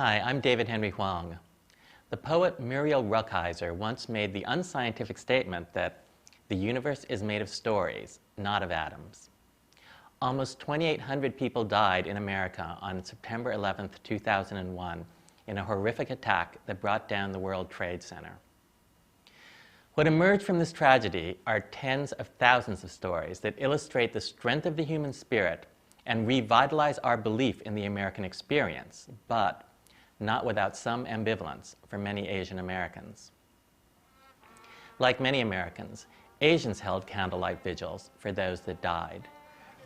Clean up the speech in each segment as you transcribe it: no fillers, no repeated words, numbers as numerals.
Hi, I'm David Henry Huang. The poet Muriel Rukeyser once made the unscientific statement that the universe is made of stories, not of atoms. Almost 2,800 people died in America on September 11, 2001, in a horrific attack that brought down the World Trade Center. What emerged from this tragedy are tens of thousands of stories that illustrate the strength of the human spirit and revitalize our belief in the American experience, but not without some ambivalence for many Asian Americans. Like many Americans, Asians held candlelight vigils for those that died,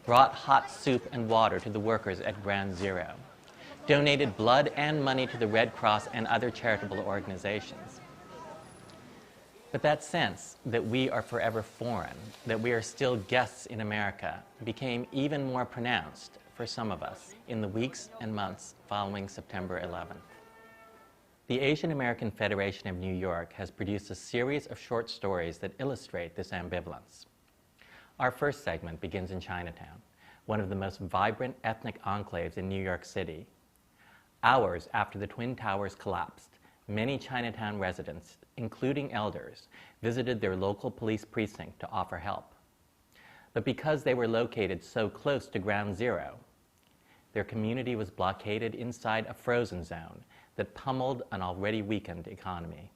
brought hot soup and water to the workers at Ground Zero, donated blood and money to the Red Cross and other charitable organizations. But that sense that we are forever foreign, that we are still guests in America, became even more pronounced for some of us in the weeks and months following September 11th. The Asian American Federation of New York has produced a series of short stories that illustrate this ambivalence. Our first segment begins in Chinatown, one of the most vibrant ethnic enclaves in New York City. Hours after the Twin Towers collapsed, many Chinatown residents, including elders, visited their local police precinct to offer help. But because they were located so close to Ground Zero, their community was blockaded inside a frozen zone that pummeled an already weakened economy.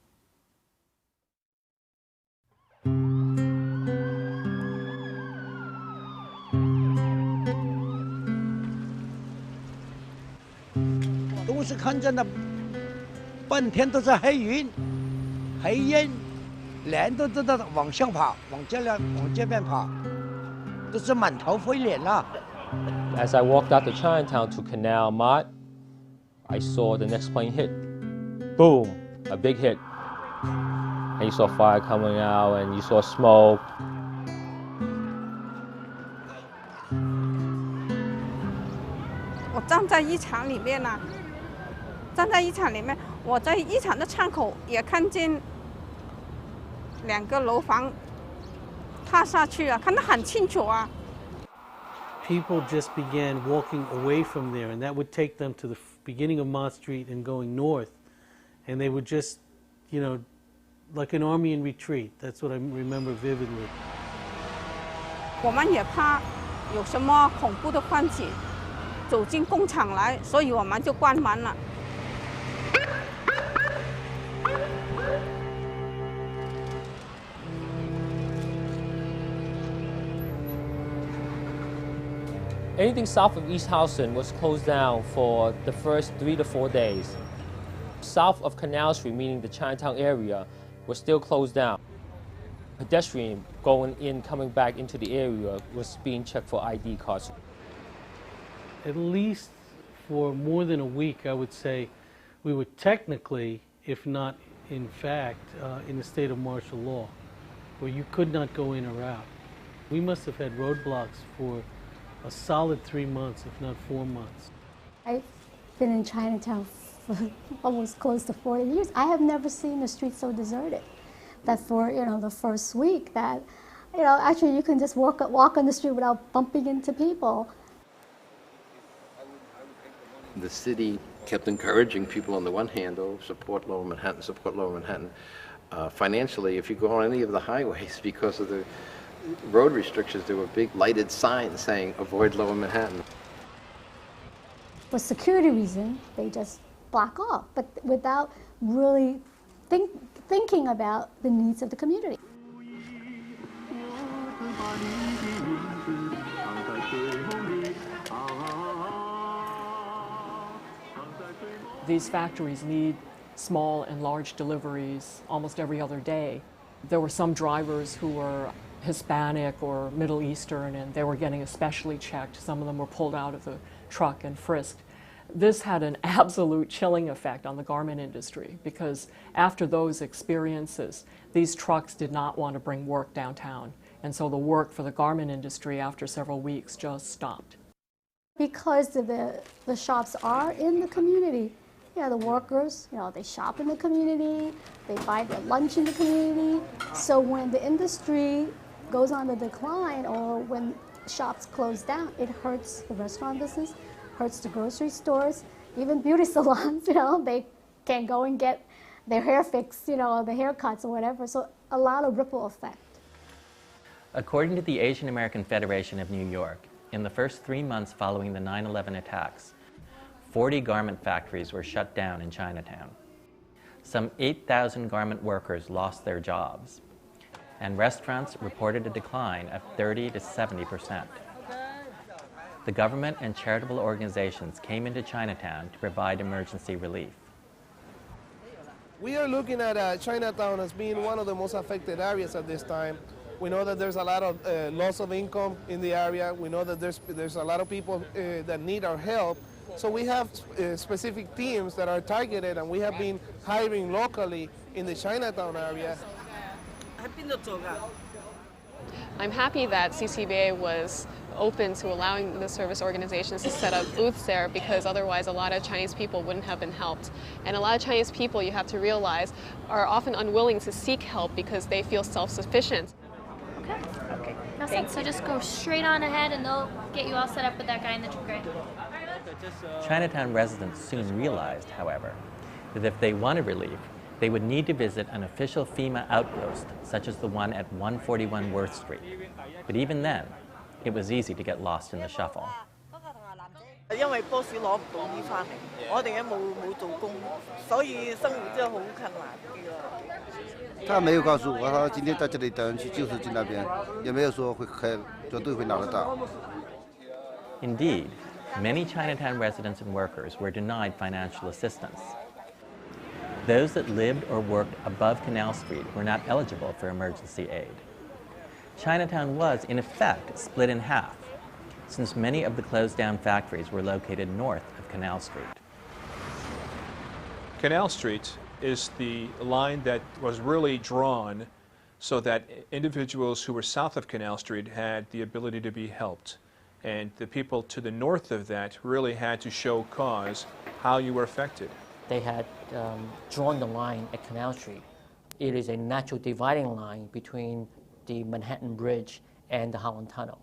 As I walked out to Chinatown to Canal Mart, I saw the next plane hit. Boom, a big hit. And you saw fire coming out and you saw smoke. 我站在一厂里面呢，站在一厂里面，我在一厂的窗口也看见2个楼房塌下去了，看得很清楚啊。 People just began walking away from there, and that would take them to the beginning of Mott Street and going north, and they would just, you know, like an army in retreat. That's what I remember vividly. 我们也怕有什么恐怖的分子走进工厂来，所以我们就关门了。 Anything south of East Houston was closed down for the first 3 to 4 days. South of Canal Street, meaning the Chinatown area, was still closed down. Pedestrian going in, coming back into the area was being checked for ID cards. At least for more than a week, I would say, we were technically, if not in fact, in a state of martial law, where you could not go in or out. We must have had roadblocks for a solid 3 months, if not 4 months. I've been in Chinatown for almost close to 40 years. I have never seen the street so deserted. That for the first week, that actually you can just walk on the street without bumping into people. The city kept encouraging people on the one hand, oh, support Lower Manhattan, support Lower Manhattan. Financially, if you go on any of the highways, because of the road restrictions, there were big lighted signs saying avoid Lower Manhattan. For security reasons, they just block off, but without really thinking about the needs of the community. These factories need small and large deliveries almost every other day. There were some drivers who were Hispanic or Middle Eastern, and they were getting especially checked. Some of them were pulled out of the truck and frisked. This had an absolute chilling effect on the garment industry, because after those experiences, these trucks did not want to bring work downtown. And so the work for the garment industry after several weeks just stopped. Because the shops are in the community, the workers, they shop in the community, they buy their lunch in the community. So when the industry goes on the decline, or when shops close down, it hurts the restaurant business, hurts the grocery stores, Even beauty salons, they can go and get their hair fixed, or the haircuts or whatever. So a lot of ripple effect. According to the Asian American Federation of New York, in the first 3 months following the 9/11 attacks, 40 garment factories were shut down in Chinatown. Some 8,000 garment workers lost their jobs, and restaurants reported a decline of 30 to 70%. The government and charitable organizations came into Chinatown to provide emergency relief. We are looking at Chinatown as being one of the most affected areas at this time. We know that there's a lot of loss of income in the area. We know that there's a lot of people that need our help. So we have specific teams that are targeted, and we have been hiring locally in the Chinatown area. I'm happy that CCBA was open to allowing the service organizations to set up booths there, because otherwise a lot of Chinese people wouldn't have been helped. And a lot of Chinese people, you have to realize, are often unwilling to seek help because they feel self-sufficient. Okay. Thanks. So just go straight on ahead and they'll get you all set up with that guy in the truck. Chinatown residents soon realized, however, that if they wanted relief, they would need to visit an official FEMA outpost, such as the one at 141 Worth Street. But even then, it was easy to get lost in the shuffle. 因為波士攞唔到醫翻嚟，我哋冇做工，所以生活真係好困難啲咯。他没有告诉我，他今天在这里等去救世军那边，也没有说会开，绝对会拿得到。 Indeed, many Chinatown residents and workers were denied financial assistance. Those that lived or worked above Canal Street were not eligible for emergency aid. Chinatown was, in effect, split in half, since many of the closed-down factories were located north of Canal Street. Canal Street is the line that was really drawn so that individuals who were south of Canal Street had the ability to be helped. And the people to the north of that really had to show cause how you were affected. They had drawn the line at Canal Street. It is a natural dividing line between the Manhattan Bridge and the Holland Tunnel.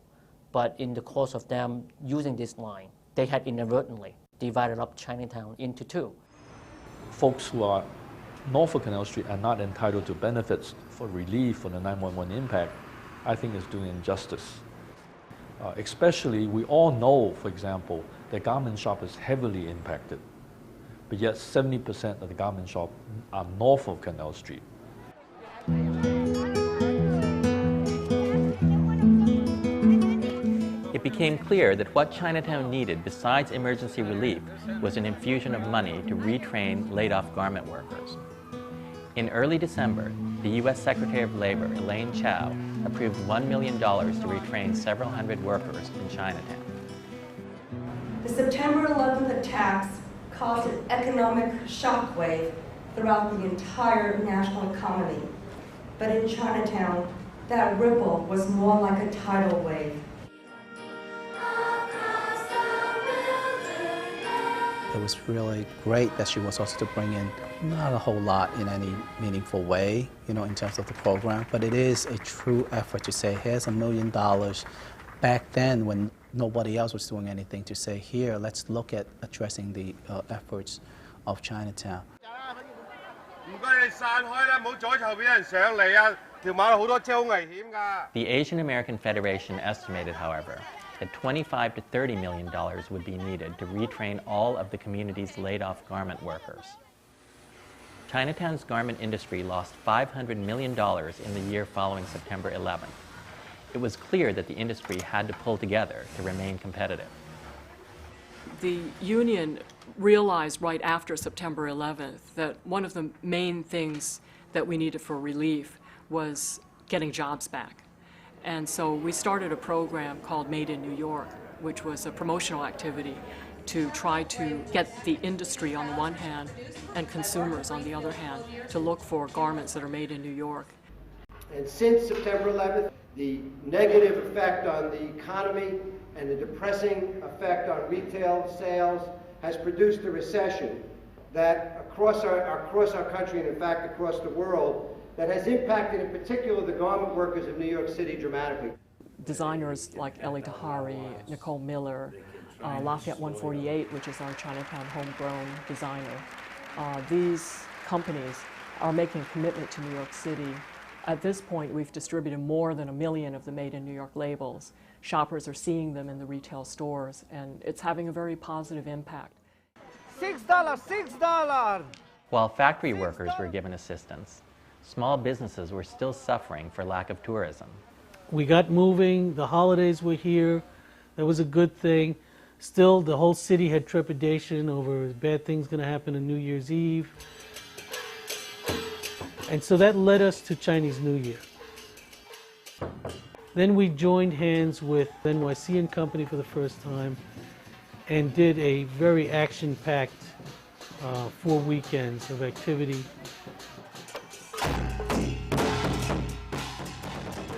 But in the course of them using this line, they had inadvertently divided up Chinatown into two. Folks who are north of Canal Street are not entitled to benefits for relief for the 9/11 impact, I think is doing injustice. Especially, we all know, for example, that garment shop is heavily impacted, but yet 70% of the garment shop are north of Canal Street. It became clear that what Chinatown needed besides emergency relief was an infusion of money to retrain laid-off garment workers. In early December, the U.S. Secretary of Labor, Elaine Chao, approved $1 million to retrain several hundred workers in Chinatown. The September 11th attacks caused an economic shockwave throughout the entire national economy. But in Chinatown, that ripple was more like a tidal wave. It was really great that she was also to bring in not a whole lot in any meaningful way, in terms of the program, but it is a true effort to say, here's $1 million. Back then, when nobody else was doing anything, to say, here, let's look at addressing the efforts of Chinatown. The Asian American Federation estimated, however, that $25 to $30 million would be needed to retrain all of the community's laid-off garment workers. Chinatown's garment industry lost $500 million in the year following September 11th. It was clear that the industry had to pull together to remain competitive. The union realized right after September 11th that one of the main things that we needed for relief was getting jobs back. And so we started a program called Made in New York, which was a promotional activity to try to get the industry on the one hand and consumers on the other hand to look for garments that are made in New York. And since September 11th, the negative effect on the economy and the depressing effect on retail sales has produced a recession that across our country and in fact across the world that has impacted in particular the garment workers of New York City dramatically. designers like Elie Tahari, Nicole Miller, Lafayette 148, which is our Chinatown homegrown designer. These companies are making a commitment to New York City. At this point, we've distributed more than 1 million of the Made in New York labels. Shoppers are seeing them in the retail stores, and it's having a very positive impact. $6, $6! While factory workers were given assistance, small businesses were still suffering for lack of tourism. We got moving, the holidays were here, that was a good thing. Still, the whole city had trepidation over bad things going to happen on New Year's Eve. And so that led us to Chinese New Year. Then we joined hands with NYC and Company for the first time and did a very action-packed 4 weekends of activity.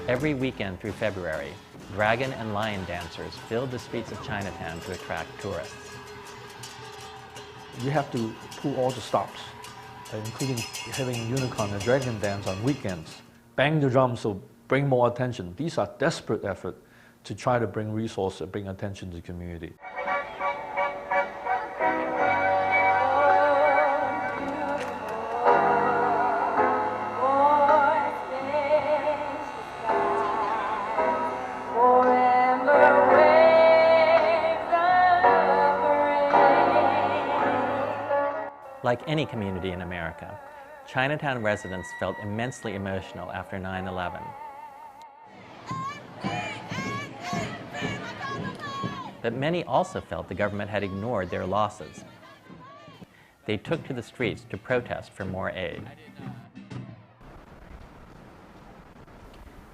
Every weekend through February, dragon and lion dancers filled the streets of Chinatown to attract tourists. You have to pull all the stops, including having unicorn and dragon dance on weekends. Bang the drum, so bring more attention. These are desperate efforts to try to bring resources, bring attention to the community. Like any community in America, Chinatown residents felt immensely emotional after 9/11. But many also felt the government had ignored their losses. They took to the streets to protest for more aid.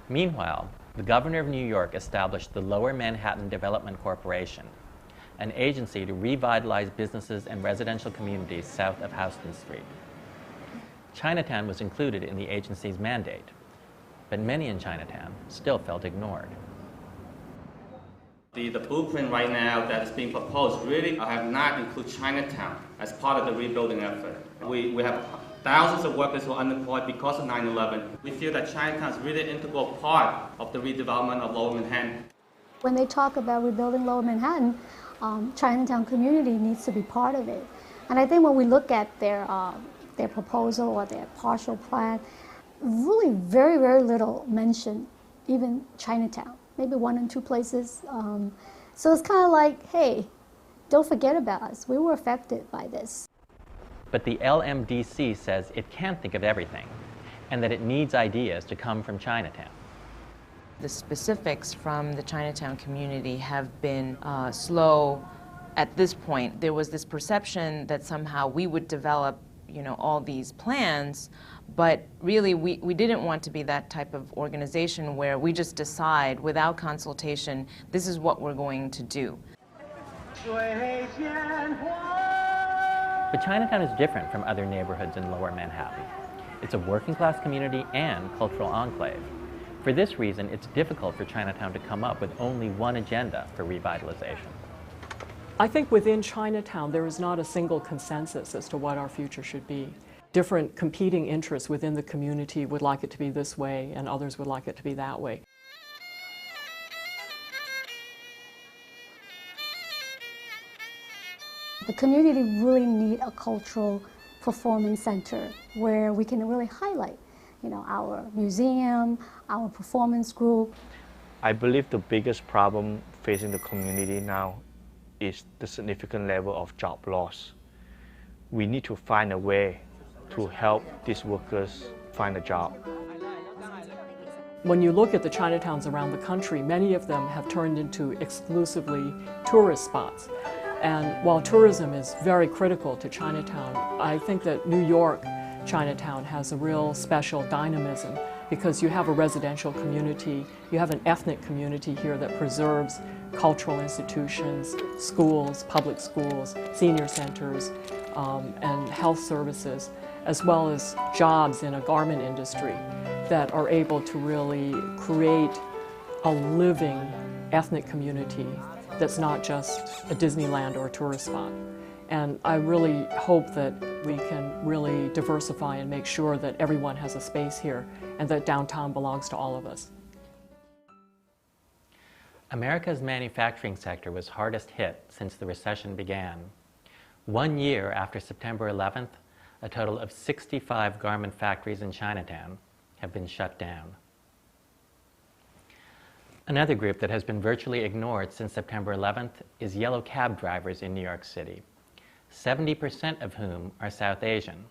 Meanwhile, the governor of New York established the Lower Manhattan Development Corporation, an agency to revitalize businesses and residential communities south of Houston Street. Chinatown was included in the agency's mandate, but many in Chinatown still felt ignored. The blueprint right now that is being proposed really have not included Chinatown as part of the rebuilding effort. We have thousands of workers who are unemployed because of 9/11. We feel that Chinatown is really an integral part of the redevelopment of Lower Manhattan. When they talk about rebuilding Lower Manhattan, Chinatown community needs to be part of it. And I think when we look at their proposal or their partial plan, really very, very little mention even Chinatown, maybe 1 or 2 places. So it's kind of like, hey, don't forget about us. We were affected by this. But the LMDC says it can't think of everything and that it needs ideas to come from Chinatown. The specifics from the Chinatown community have been slow at this point. There was this perception that somehow we would develop, all these plans, but really we didn't want to be that type of organization where we just decide without consultation, this is what we're going to do. But Chinatown is different from other neighborhoods in Lower Manhattan. It's a working-class community and cultural enclave. For this reason, it's difficult for Chinatown to come up with only one agenda for revitalization. I think within Chinatown there is not a single consensus as to what our future should be. Different competing interests within the community would like it to be this way and others would like it to be that way. The community really need a cultural performance center where we can really highlight our museum, our performance group. I believe the biggest problem facing the community now is the significant level of job loss. We need to find a way to help these workers find a job. When you look at the Chinatowns around the country, many of them have turned into exclusively tourist spots. And while tourism is very critical to Chinatown, I think that New York Chinatown has a real special dynamism because you have a residential community, you have an ethnic community here that preserves cultural institutions, schools, public schools, senior centers, and health services, as well as jobs in a garment industry that are able to really create a living ethnic community that's not just a Disneyland or a tourist spot. And I really hope that we can really diversify and make sure that everyone has a space here and that downtown belongs to all of us. America's manufacturing sector was hardest hit since the recession began. 1 year after September 11th, a total of 65 garment factories in Chinatown have been shut down. Another group that has been virtually ignored since September 11th is yellow cab drivers in New York City, 70% of whom are South Asian.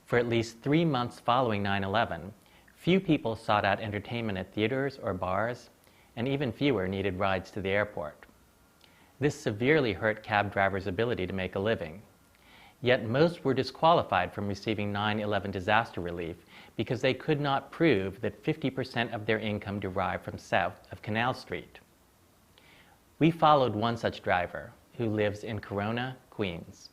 For at least 3 months following 9/11, few people sought out entertainment at theaters or bars, and even fewer needed rides to the airport. This severely hurt cab drivers' ability to make a living. Yet most were disqualified from receiving 9/11 disaster relief because they could not prove that 50% of their income derived from south of Canal Street. We followed one such driver who lives in Corona, Queens.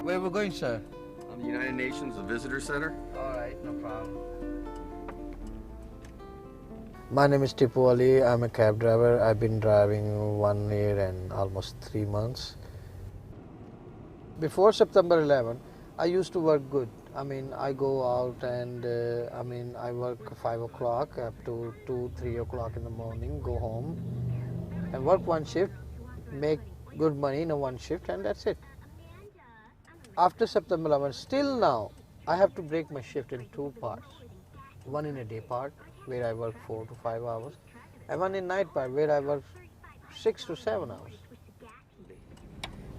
Where we're going, sir? On the United Nations, the Visitor Center. All right, no problem. My name is Tipu Ali. I'm a cab driver. I've been driving 1 year and almost 3 months. Before September 11, I used to work good. I mean, I go out and I work 5 o'clock up to 2, 3 o'clock in the morning, go home and work one shift, make good money in a one shift, and that's it. After September 11, still now, I have to break my shift in 2 parts. One in a day part, where I work 4 to 5 hours, and one in night part, where I work 6 to 7 hours.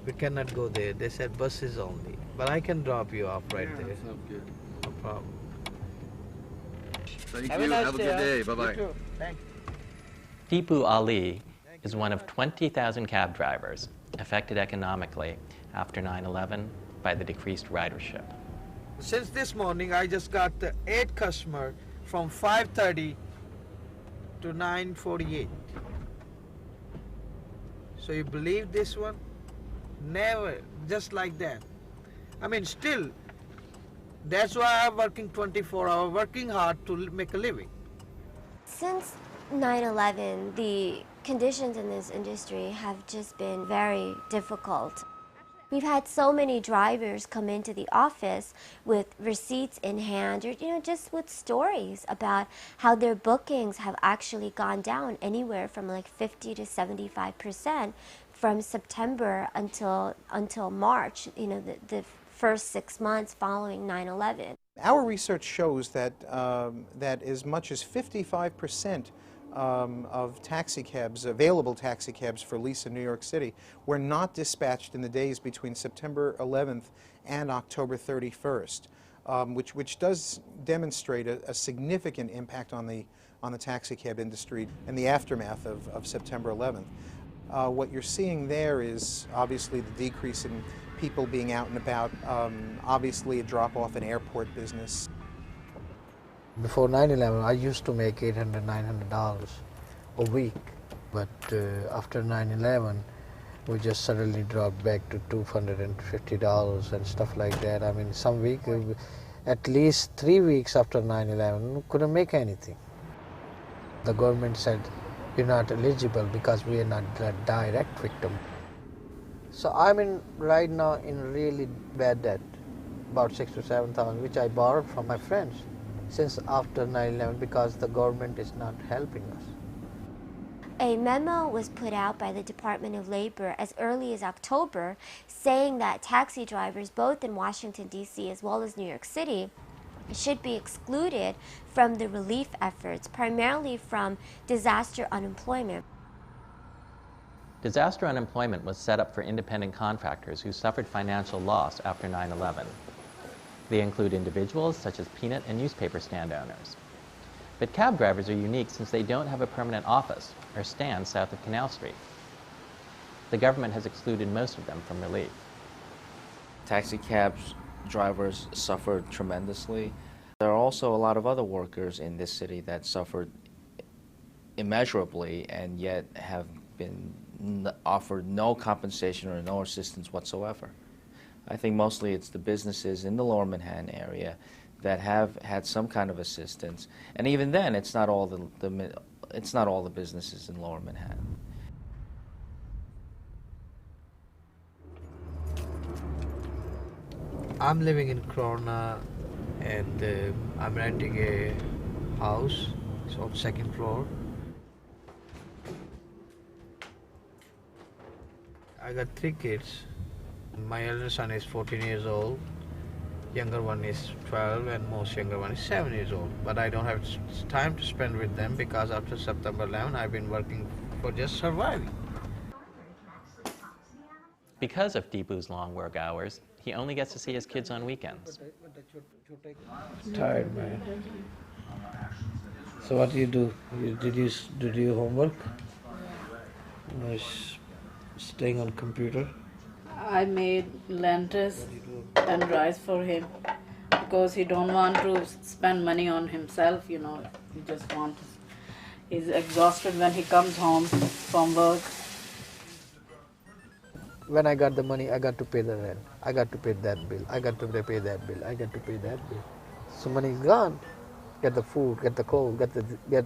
We cannot go there. They said buses only, but I can drop you off right there. Sounds good. No problem. Thank you. Have a good day. Bye-bye. Thanks. Tipu Ali is one of 20,000 cab drivers affected economically after 9/11 by the decreased ridership. Since this morning, I just got 8 customers from 5:30 to 9:48. So you believe this one? Never, just like that. I mean, still, that's why I'm working 24 hours, working hard to make a living. Since 9/11, the conditions in this industry have just been very difficult. We've had so many drivers come into the office with receipts in hand, or just with stories about how their bookings have actually gone down anywhere from like 50 to 75% from September until March. The first 6 months following 9/11. Our research shows that that as much as 55% of taxicabs, available taxicabs for lease in New York City, were not dispatched in the days between September 11th and October 31st, which does demonstrate a significant impact on the taxicab industry in the aftermath of September 11th. What you're seeing there is obviously the decrease in people being out and about, obviously a drop-off in airport business. Before 9/11, I used to make $800, $900 a week, but after 9/11, we just suddenly dropped back to $250 and stuff like that. I mean, some week, at least 3 weeks after 9/11, we couldn't make anything. The government said, you're not eligible because we are not a direct victim. So I'm right now in really bad debt, about 6,000 to 7,000, which I borrowed from my friends since after 9/11 because the government is not helping us. A memo was put out by the Department of Labor as early as October saying that taxi drivers both in Washington, D.C. as well as New York City should be excluded from the relief efforts, primarily from disaster unemployment. Disaster unemployment was set up for independent contractors who suffered financial loss after 9/11. They include individuals such as peanut and newspaper stand owners. But cab drivers are unique since they don't have a permanent office or stand south of Canal Street. The government has excluded most of them from relief. Taxi cabs drivers suffered tremendously. There are also a lot of other workers in this city that suffered immeasurably and yet have been offered no compensation or no assistance whatsoever. I think mostly it's the businesses in the Lower Manhattan area that have had some kind of assistance, and even then, it's not all the businesses in Lower Manhattan. I'm living in Corona, and I'm renting a house. It's on 2nd floor. I got 3 kids. My elder son is 14 years old, younger one is 12, and most younger one is 7 years old. But I don't have time to spend with them because after September 11, I've been working for just surviving. Because of Deepu's long work hours, he only gets to see his kids on weekends. Tired, man. So what do you do? Did you do your homework? Staying on computer? I made lentils and rice for him because he don't want to spend money on himself, you know. He just wants, he's exhausted when he comes home from work. When I got the money, I got to pay the rent. I got to pay that bill. I got to pay that bill. I got to pay that bill. So money is gone. Get the food, get the clothes, get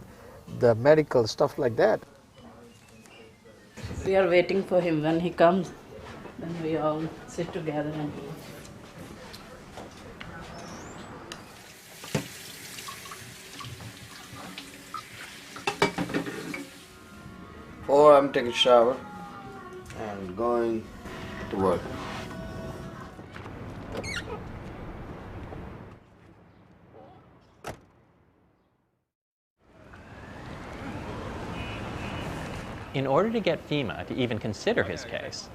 the medical stuff like that. We are waiting for him. When he comes, then we all sit together and eat. Or I'm taking a shower and going to work. In order to get FEMA to even consider his case,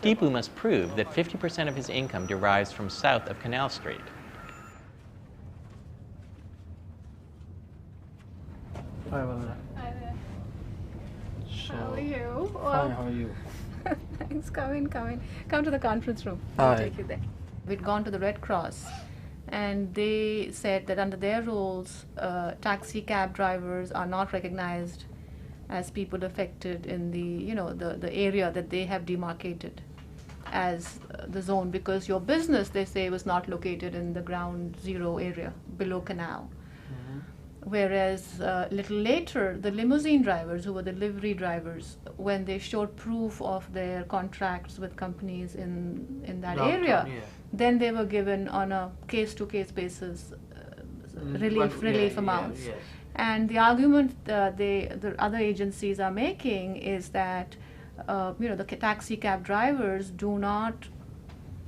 Deepu must prove that 50% of his income derives from south of Canal Street. Hi, Vandana. Hi there. So, how are you? Fine, how are you? Thanks, come in. Come to the conference room. Hi. I'll take you there. We'd gone to the Red Cross, and they said that under their rules, taxi cab drivers are not recognized as people affected in the area that they have demarcated as the zone, because your business, they say, was not located in the ground zero area below canal. Whereas a little later, the limousine drivers, who were the delivery drivers, when they showed proof of their contracts with companies in that area, then they were given on a case-to-case basis relief amounts. Yes. And the argument the other agencies are making is that the taxi cab drivers do not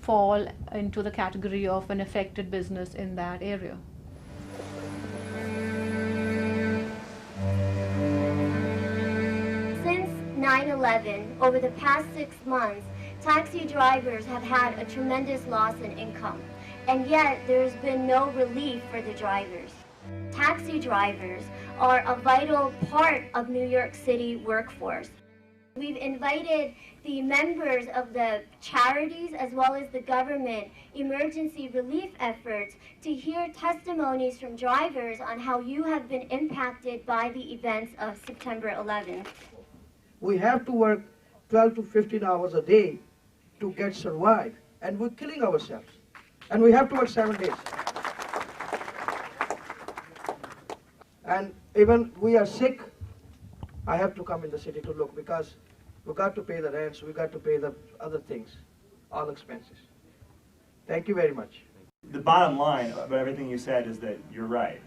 fall into the category of an affected business in that area. Since 9/11, over the past 6 months, taxi drivers have had a tremendous loss in income, and yet there's been no relief for the drivers. Taxi drivers are a vital part of New York City workforce. We've invited the members of the charities as well as the government emergency relief efforts to hear testimonies from drivers on how you have been impacted by the events of September 11th. We have to work 12 to 15 hours a day to survive, and we're killing ourselves. And we have to work 7 days. And even we are sick, I have to come in the city to look, because we got to pay the rents, we got to pay the other things, all expenses. Thank you very much. The bottom line of everything you said is that you're right.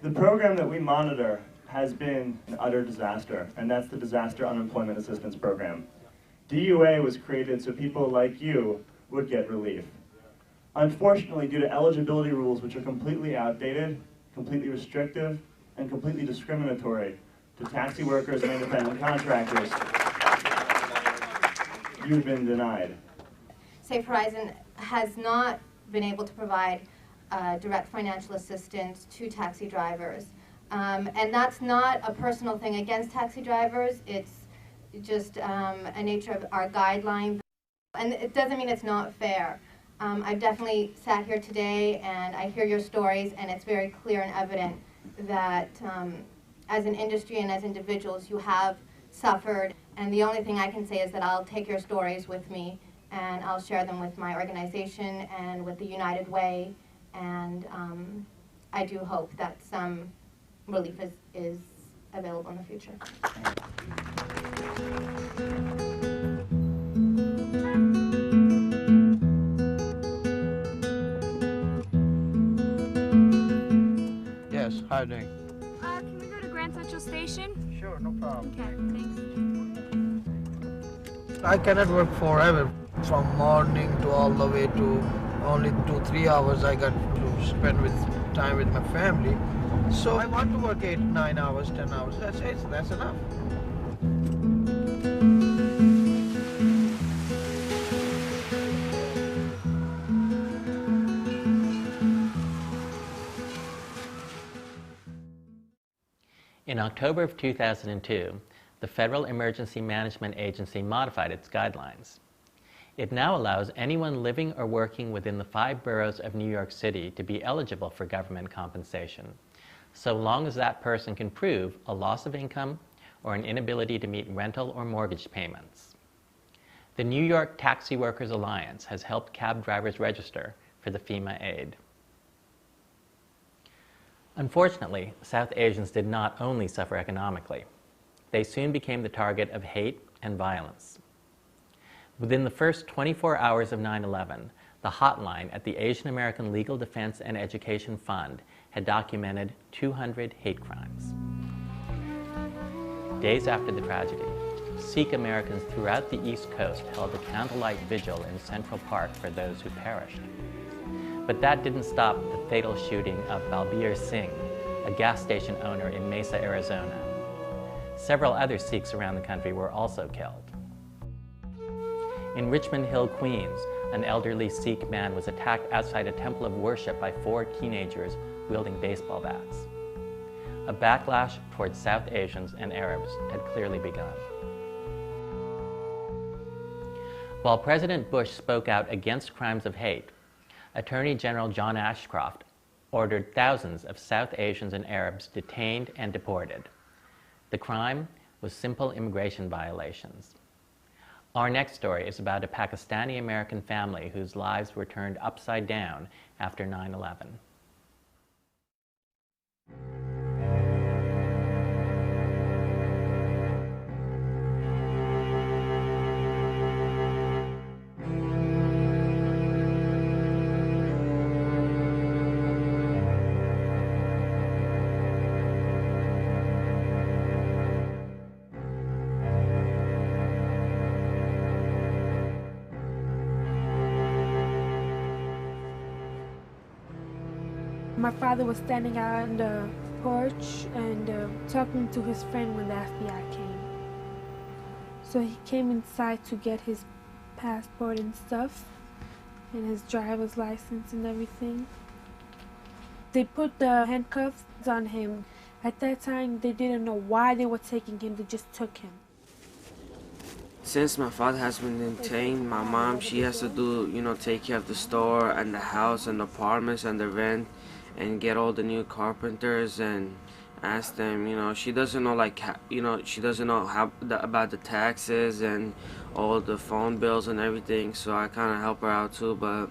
The program that we monitor has been an utter disaster, and that's the Disaster Unemployment Assistance Program. DUA was created so people like you would get relief. Unfortunately, due to eligibility rules which are completely outdated, completely restrictive, and completely discriminatory to taxi workers and independent contractors, you've been denied. Safe Horizon has not been able to provide direct financial assistance to taxi drivers. And that's not a personal thing against taxi drivers, it's just a nature of our guideline. And it doesn't mean it's not fair. I've definitely sat here today and I hear your stories, and it's very clear and evident that as an industry and as individuals you have suffered. And the only thing I can say is that I'll take your stories with me and I'll share them with my organization and with the United Way. And I do hope that some relief is available in the future. How are you doing? Can we go to Grand Central Station? Sure, no problem. Okay, thanks. I cannot work forever. From morning to all the way to only 2-3 hours I got to spend with time with my family. So I want to work 8, 9 hours, 10 hours. That's it. That's enough. In October of 2002, the Federal Emergency Management Agency modified its guidelines. It now allows anyone living or working within the 5 boroughs of New York City to be eligible for government compensation, so long as that person can prove a loss of income or an inability to meet rental or mortgage payments. The New York Taxi Workers Alliance has helped cab drivers register for the FEMA aid. Unfortunately, South Asians did not only suffer economically. They soon became the target of hate and violence. Within the first 24 hours of 9/11, the hotline at the Asian American Legal Defense and Education Fund had documented 200 hate crimes. Days after the tragedy, Sikh Americans throughout the East Coast held a candlelight vigil in Central Park for those who perished. But that didn't stop the fatal shooting of Balbir Singh, a gas station owner in Mesa, Arizona. Several other Sikhs around the country were also killed. In Richmond Hill, Queens, an elderly Sikh man was attacked outside a temple of worship by 4 teenagers wielding baseball bats. A backlash towards South Asians and Arabs had clearly begun. While President Bush spoke out against crimes of hate, Attorney General John Ashcroft ordered thousands of South Asians and Arabs detained and deported. The crime was simple immigration violations. Our next story is about a Pakistani-American family whose lives were turned upside down after 9/11. My father was standing out on the porch and talking to his friend when the FBI came. So he came inside to get his passport and stuff, and his driver's license and everything. They put the handcuffs on him. At that time, they didn't know why they were taking him, they just took him. Since my father has been detained, my mom, she has to do, take care of the store and the house and the apartments and the rent, and get all the new carpenters and ask them, she doesn't know she doesn't know about the taxes and all the phone bills and everything, so I kind of help her out too, but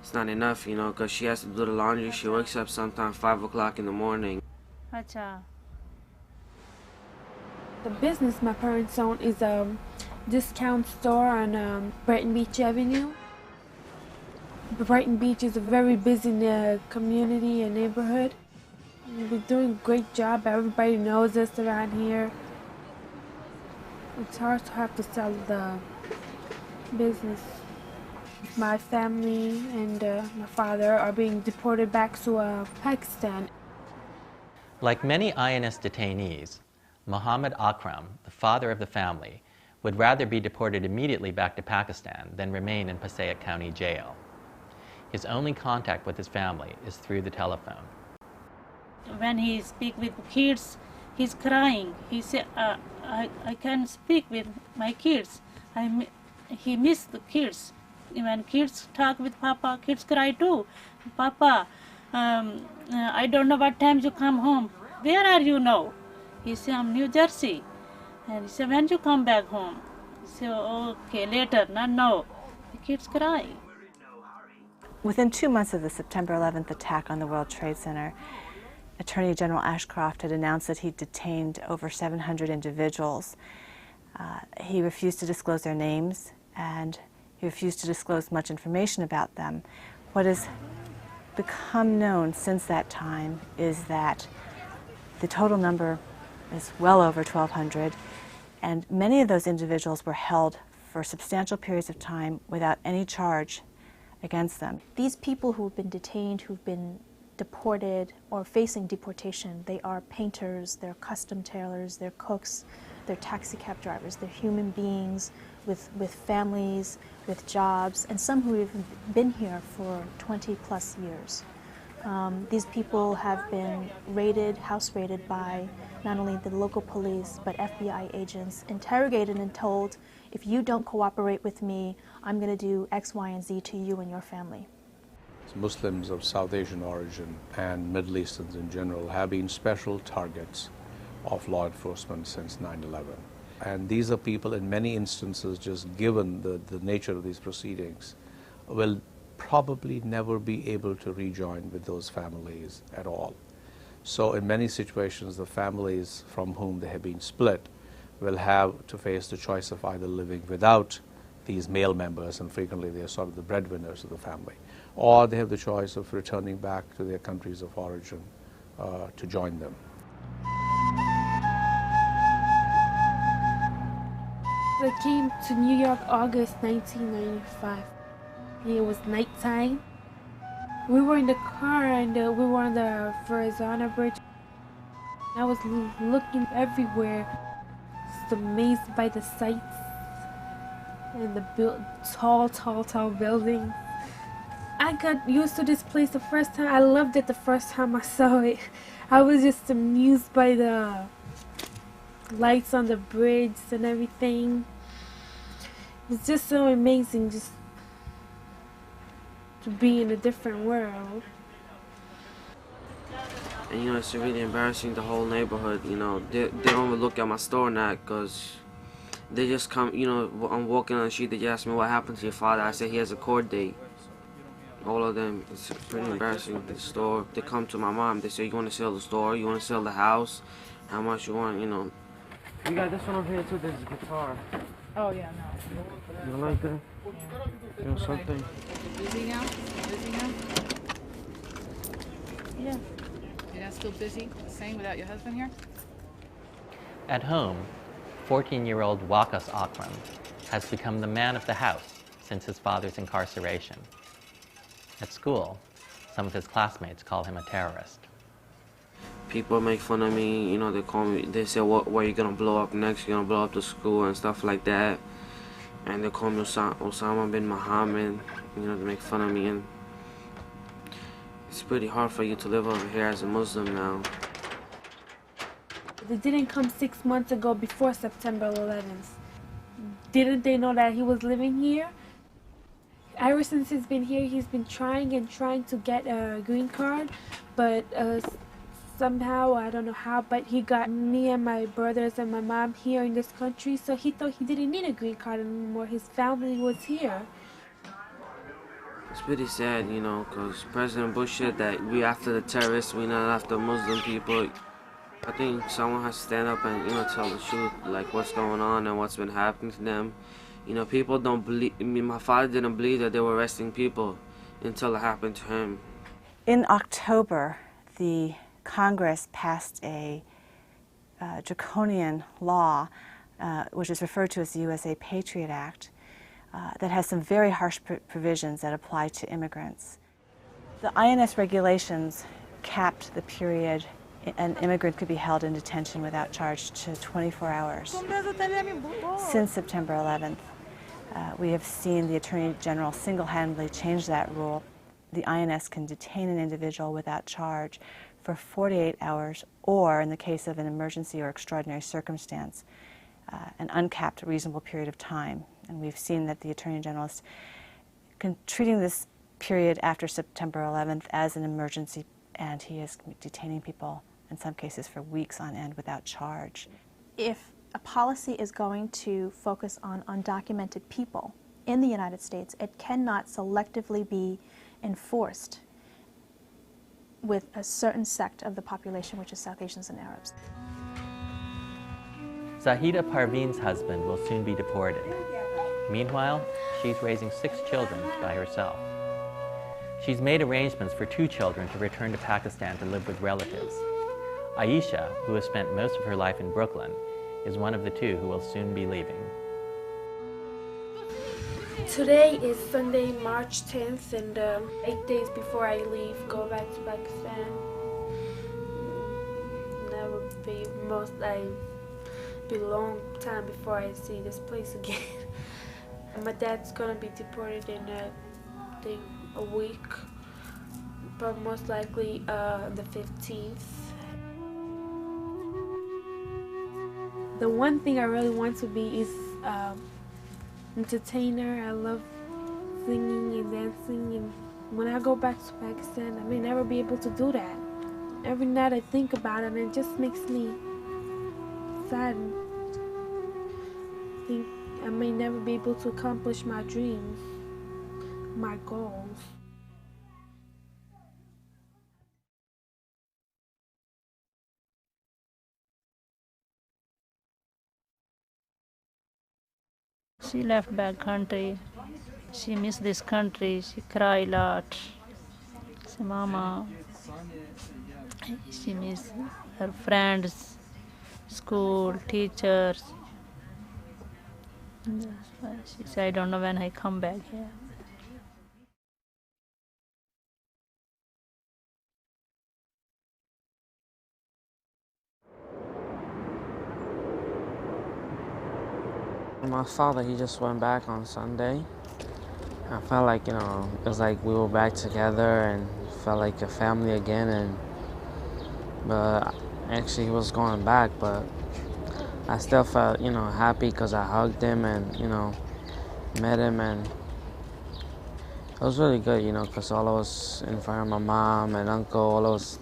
it's not enough, because she has to do the laundry. She wakes up sometimes 5 o'clock in the morning. The business my parents own is a discount store on Brighton Beach Avenue. Brighton Beach is a very busy community and neighborhood. We're doing a great job. Everybody knows us around here. It's hard to have to sell the business. My family and my father are being deported back to Pakistan. Like many INS detainees, Muhammad Akram, the father of the family, would rather be deported immediately back to Pakistan than remain in Passaic County Jail. His only contact with his family is through the telephone. When he speaks with kids, he's crying. He said, I can't speak with my kids. He missed the kids. When kids talk with Papa, kids cry too. Papa, I don't know what time you come home. Where are you now? He said, I'm New Jersey. And he said, when you come back home? He said, okay, later, not now. The kids cry. Within 2 months of the September 11th attack on the World Trade Center, Attorney General Ashcroft had announced that he detained over 700 individuals. He refused to disclose their names, and he refused to disclose much information about them. What has become known since that time is that The total number is well over 1,200, and many of those individuals were held for substantial periods of time without any charge against them. These people who've been detained, who've been deported or facing deportation, they are painters, they're custom tailors, they're cooks, they're taxi cab drivers, they're human beings with families, with jobs, and some who have been here for 20 plus years. These people have been raided, house raided by not only the local police but FBI agents, interrogated and told, if you don't cooperate with me, I'm going to do X, Y, and Z to you and your family. Muslims of South Asian origin and Middle Easterns in general have been special targets of law enforcement since 9/11. And these are people, in many instances, just given the nature of these proceedings, will probably never be able to rejoin with those families at all. So in many situations, the families from whom they have been split will have to face the choice of either living without these male members, and frequently they are sort of the breadwinners of the family, or they have the choice of returning back to their countries of origin to join them. I came to New York August 1995. It was nighttime. We were in the car and we were on the Verrazano Bridge. I was looking everywhere, just amazed by the sights and the tall buildings. I got used to this place the first time. I loved it the first time I saw it. I was just amused by the lights on the bridge and everything. It's just so amazing just to be in a different world. And you know, it's really embarrassing, the whole neighborhood, you know, they don't even look at my store now, because they just come, you know, I'm walking on the street, they just ask me what happened to your father. I say he has a court date. All of them, it's pretty embarrassing. The store, they come to my mom, they say, you want to sell the store, you want to sell the house, how much you want, you know. We got this one over here too, this is guitar. Oh yeah, no. You like that? Yeah. You know something? Is it busy now? Busy now? Yeah. You're not still busy, same without your husband here? At home, 14-year-old Wakas Akram has become the man of the house since his father's incarceration. At school, some of his classmates call him a terrorist. People make fun of me, you know, they call me, they say, what are you gonna blow up next? You're gonna blow up the school and stuff like that. And they call me Osama bin Muhammad, you know, they make fun of me. And it's pretty hard for you to live over here as a Muslim now. They didn't come 6 months ago before September 11th. Didn't they know that he was living here? Ever since he's been here, he's been trying to get a green card, but somehow, I don't know how, but he got me and my brothers and my mom here in this country, so he thought he didn't need a green card anymore. His family was here. It's pretty sad, you know, because President Bush said that we after the terrorists, we're not after Muslim people. I think someone has to stand up and, you know, tell the truth, like what's going on and what's been happening to them. You know, people don't believe, I mean, my father didn't believe that they were arresting people until it happened to him. In October, the Congress passed a draconian law, which is referred to as the USA Patriot Act, that has some very harsh provisions that apply to immigrants. The INS regulations capped the period an immigrant could be held in detention without charge to 24 hours. Since September 11th, we have seen the Attorney General single-handedly change that rule. The INS can detain an individual without charge for 48 hours, or in the case of an emergency or extraordinary circumstance, an uncapped reasonable period of time. And we've seen that the Attorney General is treating this period after September 11th as an emergency, and he is detaining people in some cases for weeks on end without charge. If a policy is going to focus on undocumented people in the United States, it cannot selectively be enforced with a certain sect of the population, which is South Asians and Arabs. Zahida Parveen's husband will soon be deported. Meanwhile, she's raising 6 children by herself. She's made arrangements for 2 children to return to Pakistan to live with relatives. Aisha, who has spent most of her life in Brooklyn, is one of the two who will soon be leaving. Today is Sunday, March 10th, and 8 days before I leave, go back to Pakistan. That would be a long time before I see this place again. My dad's gonna be deported in I think a week, but most likely the 15th. The one thing I really want to be is entertainer. I love singing and dancing, and when I go back to Pakistan, I may never be able to do that. Every night I think about it, and it just makes me sad. I think I may never be able to accomplish my dreams, my goals. She left back country. She missed this country. She cried a lot. She mama. She missed her friends, school, teachers. That's why she said, I don't know when I come back here. My father, he just went back on Sunday. I felt like, it was like we were back together and felt like a family again. But actually he was going back, but I still felt, happy because I hugged him and, met him, and it was really good, because all of us in front of my mom and uncle, all of us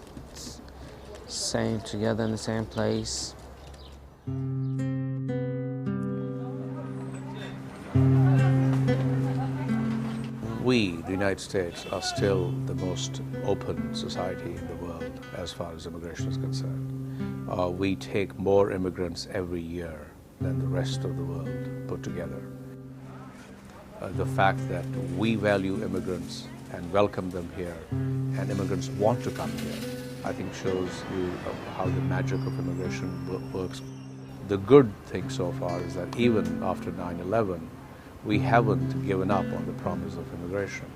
staying together in the same place. We, the United States, are still the most open society in the world as far as immigration is concerned. We take more immigrants every year than the rest of the world put together. The fact that we value immigrants and welcome them here, and immigrants want to come here, I think shows you how the magic of immigration works. The good thing so far is that even after 9/11, we haven't given up on the promise of immigration.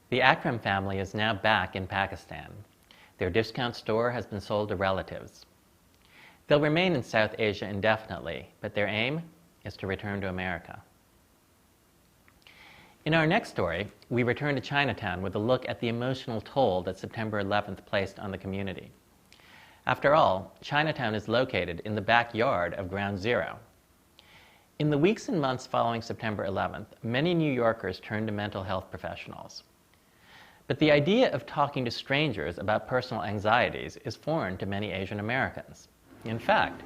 The Akram family is now back in Pakistan. Their discount store has been sold to relatives. They'll remain in South Asia indefinitely, but their aim is to return to America. In our next story, we return to Chinatown with a look at the emotional toll that September 11th placed on the community. After all, Chinatown is located in the backyard of Ground Zero. In the weeks and months following September 11th, many New Yorkers turned to mental health professionals. But the idea of talking to strangers about personal anxieties is foreign to many Asian Americans. In fact,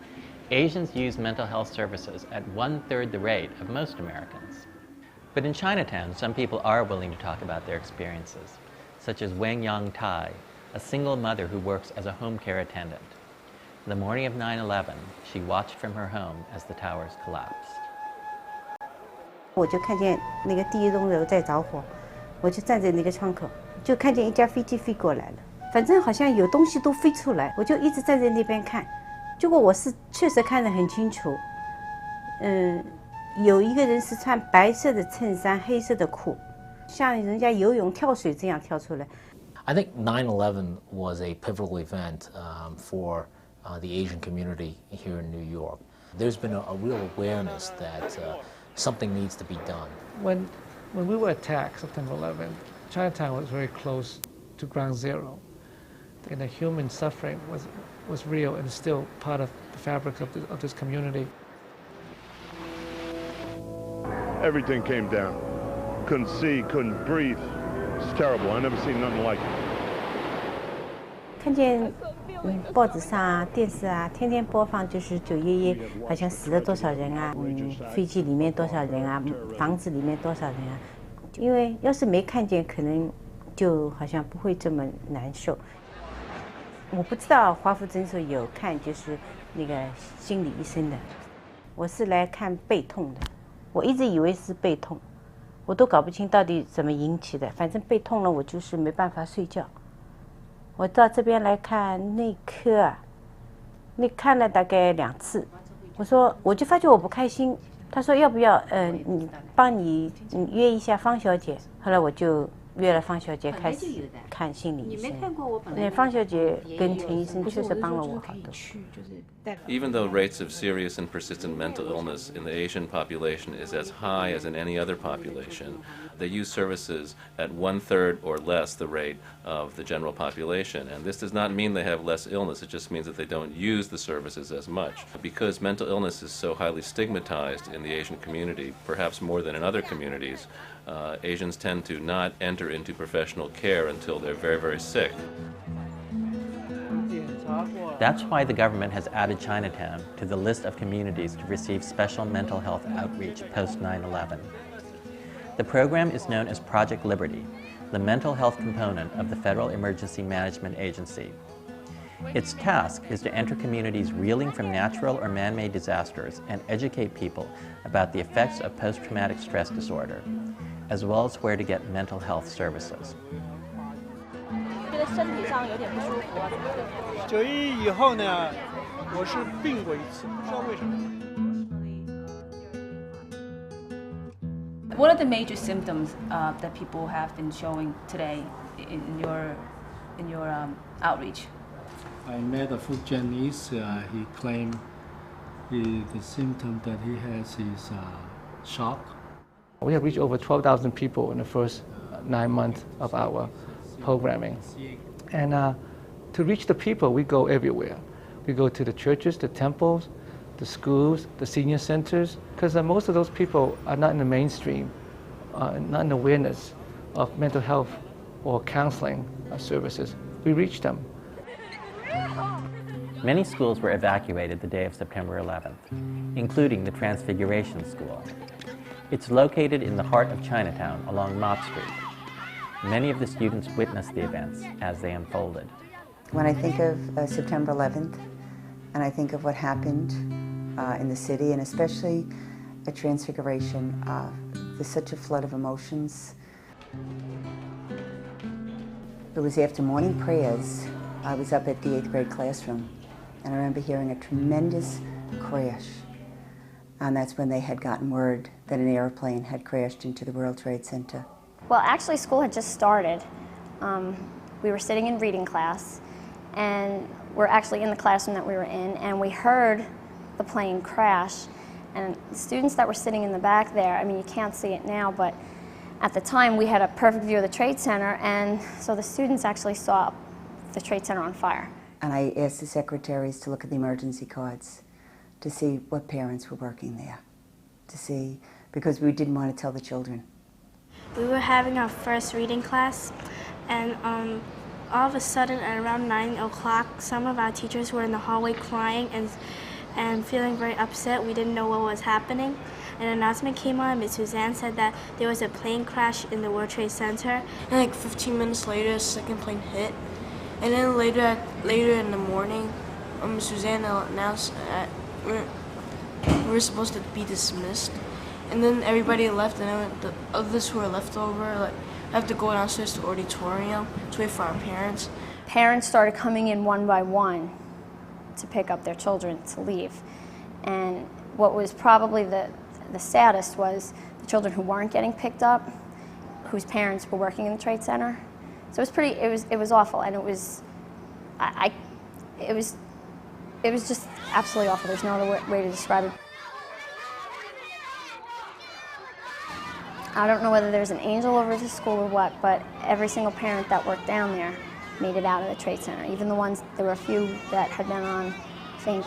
Asians use mental health services at 1/3 the rate of most Americans. But in Chinatown, some people are willing to talk about their experiences, such as Weng Yang Tai, a single mother who works as a home care attendant. The morning of 9/11, she watched from her home as the towers collapsed. 我就看见那个第一栋楼在着火，我就站在那个窗口，就看见一架飞机飞过来了，反正好像有东西都飞出来，我就一直站在那边看。结果我是确实看得很清楚，有一个人是穿白色的衬衫、黑色的裤，像人家游泳跳水这样跳出来。 I think 9/11 was a pivotal event for the Asian community here in New York. There's been a real awareness that something needs to be done. When we were attacked September 11th, Chinatown was very close to Ground Zero, and the human suffering was real and still part of the fabric of this community. Everything came down. Couldn't see, couldn't breathe. It's terrible. I never seen nothing like it. 看见报纸上啊、电视啊，天天播放就是911，好像死了多少人啊，飞机里面多少人啊，房子里面多少人啊。因为要是没看见，可能就好像不会这么难受。我不知道华福诊所有看就是那个心理医生的，我是来看背痛的，我一直以为是背痛，我都搞不清到底怎么引起的。反正背痛了，我就是没办法睡觉。我到这边来看内科啊，那看了大概2次。我就发觉我不开心。他说要不要你帮你约一下方小姐。后来我就约了方小姐开始看心理医生。那方小姐跟陈医生确实帮了我好多。Even though rates of serious and persistent mental illness in the Asian population is as high as in any other population, they use services at 1/3 or less the rate of the general population. And this does not mean they have less illness, it just means that they don't use the services as much. Because mental illness is so highly stigmatized in the Asian community, perhaps more than in other communities, Asians tend to not enter into professional care until they're very, very sick. That's why the government has added Chinatown to the list of communities to receive special mental health outreach post 9/11. The program is known as Project Liberty, the mental health component of the Federal Emergency Management Agency. Its task is to enter communities reeling from natural or man-made disasters and educate people about the effects of post-traumatic stress disorder, as well as where to get mental health services. 身体上有点不舒服啊，怎么的？911以后呢，我是病过一次，不知道为什么。What are the major symptoms that people have been showing today in your outreach? I met a food Chinese. He claimed the symptom that he has is shock. We have reached over 12,000 people in the first 9 months of our programming. And to reach the people, we go everywhere. We go to the churches, the temples, the schools, the senior centers, because most of those people are not in the mainstream, not in awareness of mental health or counseling services. We reach them. Many schools were evacuated the day of September 11th, including the Transfiguration School. It's located in the heart of Chinatown along Mott Street. Many of the students witnessed the events as they unfolded. When I think of September 11th, and I think of what happened in the city, and especially at Transfiguration, there's such a flood of emotions. It was after morning prayers. I was up at the 8th grade classroom, and I remember hearing a tremendous crash. And that's when they had gotten word that an airplane had crashed into the World Trade Center. Well, actually, school had just started. We were sitting in reading class, and we're actually in the classroom that we were in, and we heard the plane crash. And the students that were sitting in the back there, I mean, you can't see it now, but at the time we had a perfect view of the Trade Center, and so the students actually saw the Trade Center on fire. And I asked the secretaries to look at the emergency cards to see what parents were working there, to see, because we didn't want to tell the children. We were having our first reading class, and all of a sudden at around 9 o'clock, some of our teachers were in the hallway crying and feeling very upset. We didn't know what was happening. An announcement came on, Ms. Suzanne said that there was a plane crash in the World Trade Center. And like 15 minutes later, a second plane hit. And then later in the morning, Suzanne announced that we're supposed to be dismissed. And then everybody left, and then the others who were left over, like, have to go downstairs to the auditorium to wait for our parents. Parents started coming in one by one to pick up their children to leave. And what was probably the saddest was the children who weren't getting picked up, whose parents were working in the Trade Center. So it was awful, and it was just absolutely awful. There's no other way to describe it. I don't know whether there's an angel over the school or what, but every single parent that worked down there made it out of the Trade Center. Even the ones, there were a few that had been on, I think,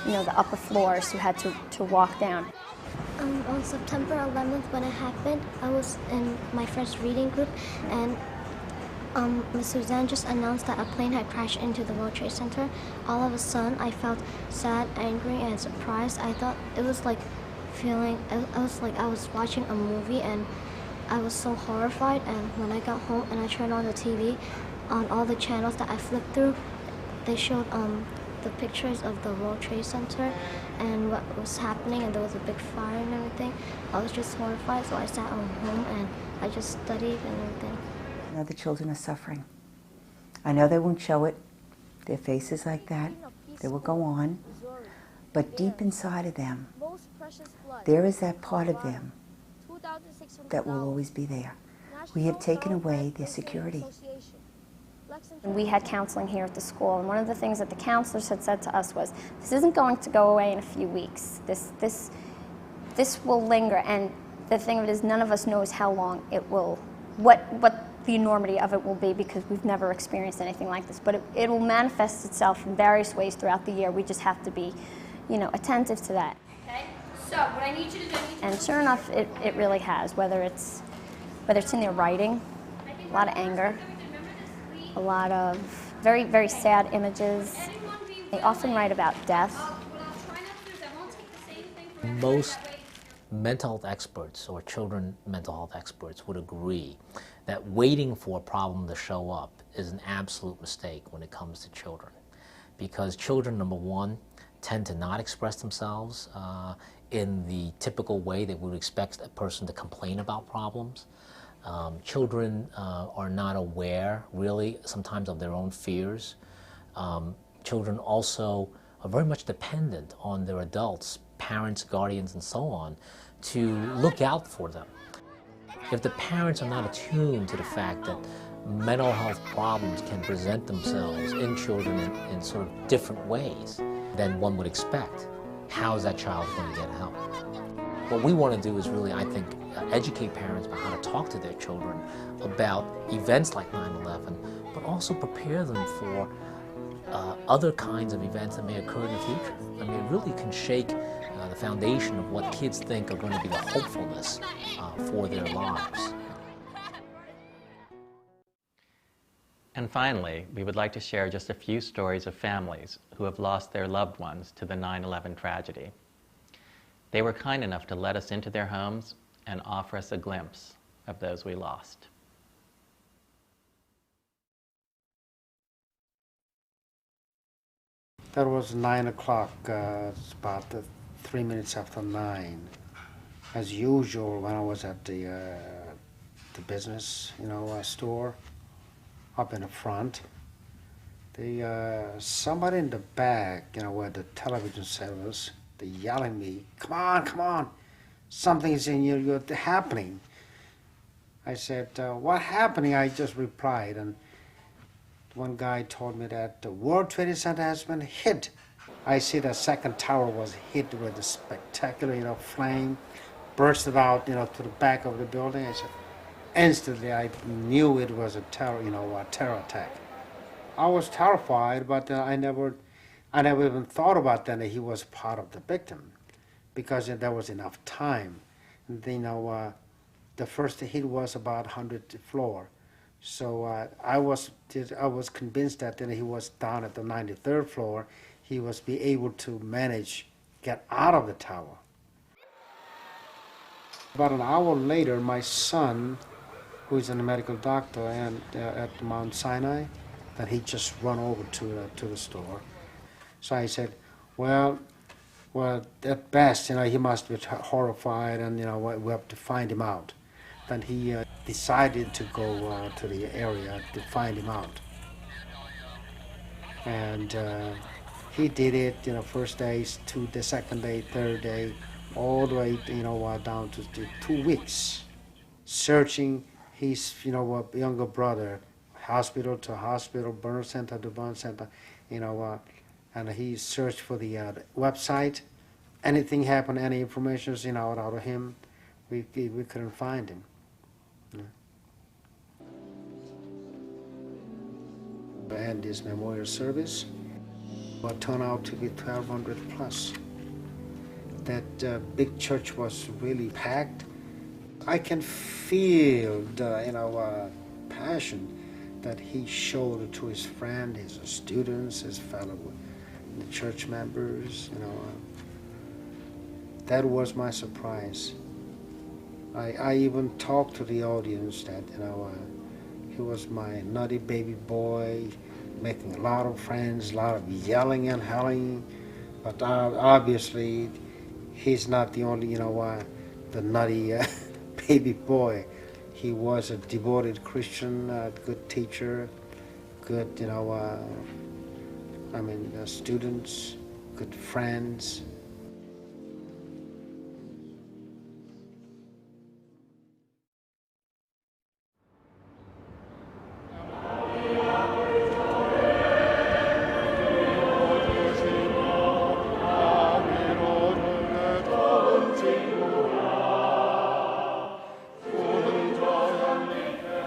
the upper floors who had to walk down. On September 11th, when it happened, I was in my first reading group, and Ms. Suzanne just announced that a plane had crashed into the World Trade Center. All of a sudden, I felt sad, angry, and surprised. I thought it was like I was like I was watching a movie, and I was so horrified. And when I got home and I turned on the TV, on all the channels that I flipped through, they showed the pictures of the World Trade Center and what was happening, and there was a big fire and everything. I was just horrified, so I sat at home and I just studied and everything. I know the children are suffering. I know they won't show it, their faces like that. They will go on. But deep inside of them, there is that part of them that will always be there. We have taken away their security. We had counseling here at the school, and one of the things that the counselors had said to us was, this isn't going to go away in a few weeks. This will linger, and the thing of it is, none of us knows how long it will, what the enormity of it will be, because we've never experienced anything like this. But it will manifest itself in various ways throughout the year. We just have to be, attentive to that. Okay. So what I need you to do. And sure enough, it really has. Whether it's in their writing, a lot of anger, a lot of very, very sad images. They often write about death. Most mental health experts or children mental health experts would agree that waiting for a problem to show up is an absolute mistake when it comes to children. Because children, number one, tend to not express themselves in the typical way that we would expect a person to complain about problems. Children are not aware, really, sometimes of their own fears. Children also are very much dependent on their adults, parents, guardians, and so on, to look out for them. If the parents are not attuned to the fact that mental health problems can present themselves in children in sort of different ways than one would expect, how is that child going to get help? What we want to do is really, I think, educate parents about how to talk to their children about events like 9/11, but also prepare them for other kinds of events that may occur in the future. I mean, it really can shake the foundation of what kids think are going to be the hopefulness for their lives. And finally, we would like to share just a few stories of families who have lost their loved ones to the 9/11 tragedy. They were kind enough to let us into their homes and offer us a glimpse of those we lost. That was 9 o'clock, it's about 3 minutes after 9. As usual, when I was at the business, store, up in the front, somebody in the back, where the television set was, they yelling at me, come on, something's in you're happening. I said, what happening? I just replied, and one guy told me that the World Trade Center has been hit. I see the second tower was hit with a spectacular, flame, bursted out, to the back of the building. I said, instantly I knew it was a terror attack. I was terrified, but I never even thought about that he was part of the victim, because there was enough time. And, the first hit was about 100th floor. So I was convinced that he was down at the 93rd floor. He was be able to get out of the tower. About an hour later, my son, who is a medical doctor and at Mount Sinai, that he just run over to the store. So I said, well, at best, he must be horrified, and we have to find him out. Then he decided to go to the area to find him out. And he did it, first day, the second day, third day, all the way, down to 2 weeks, searching his, younger brother, hospital to hospital, burn center to burn center, and he searched for the website. Anything happened, any information, out of him, we couldn't find him. And this memorial service will turn out to be 1,200 plus. That big church was really packed. I can feel the passion that he showed to his friends, his students, his fellow the church members. That was my surprise. I even talked to the audience that he was my nutty baby boy, making a lot of friends, a lot of yelling and howling. But obviously, he's not the only, the nutty baby boy. He was a devoted Christian, good teacher, good, students, good friends.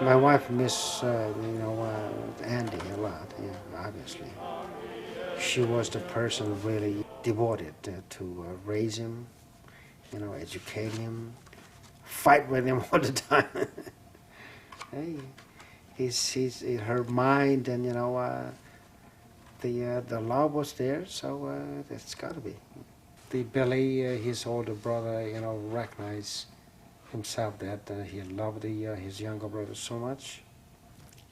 My wife miss, Andy a lot, obviously. She was the person really devoted to raise him, educate him, fight with him all the time. Hey, he's her mind, and the love was there, so it's got to be. The Billy, his older brother, recognized himself that he loved his younger brother so much.